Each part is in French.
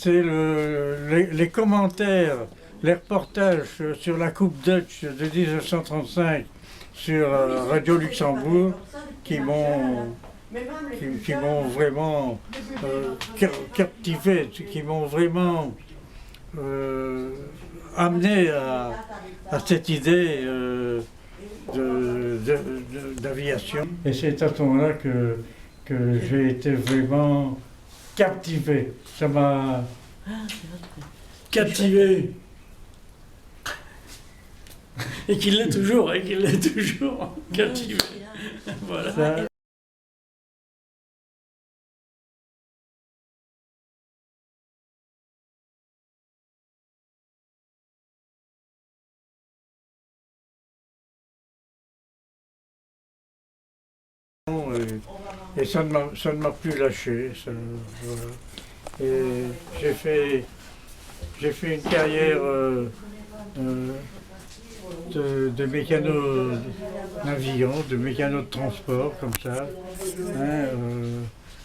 c'est les commentaires, les reportages sur la Coupe Dutch de 1935 sur Radio Luxembourg qui m'ont vraiment captivé, qui m'ont vraiment amené à cette idée d'aviation. Et c'est à ce moment-là que j'ai été vraiment captivé. Ça m'a captivé. Et qu'il l'est toujours, captivé. Voilà. Ça, et ça ne m'a plus lâché. Voilà. Et j'ai fait une carrière de mécano navigant, de mécano de transport, comme ça. Hein,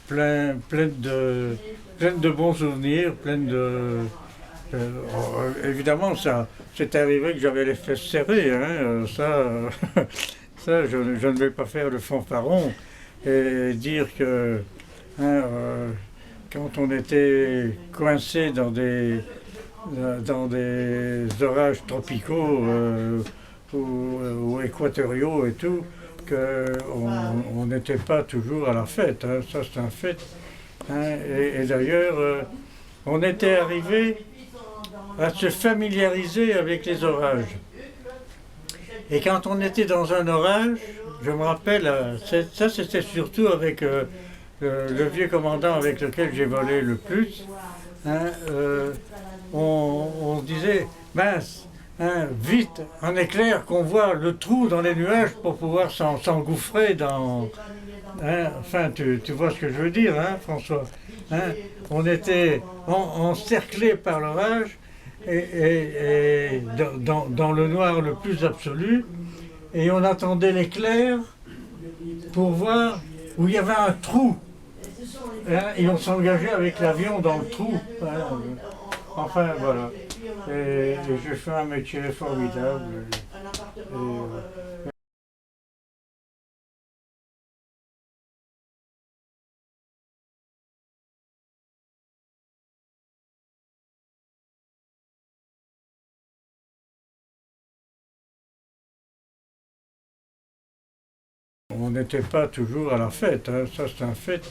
plein de bons souvenirs, évidemment, ça, c'est arrivé que j'avais les fesses serrées, hein, ça je ne vais pas faire le fanfaron et dire que hein, quand on était coincé dans des orages tropicaux ou équatoriaux et tout, qu'on n'était pas toujours à la fête, hein, ça c'est un fait. Hein, et d'ailleurs, on était arrivé à se familiariser avec les orages. Et quand on était dans un orage, je me rappelle, ça c'était surtout avec le vieux commandant avec lequel j'ai volé le plus, hein, on disait, mince, hein, vite, un éclair qu'on voit le trou dans les nuages pour pouvoir s'engouffrer dans... Hein, enfin, tu vois ce que je veux dire, hein, François, hein, on était encerclés par l'orage et dans le noir le plus absolu, et on attendait l'éclair pour voir où il y avait un trou. Hein, et on s'engageait avec l'avion dans le trou. Hein, enfin, voilà. Et j'ai fait un métier formidable. On n'était pas toujours à la fête, hein, ça c'est un fait.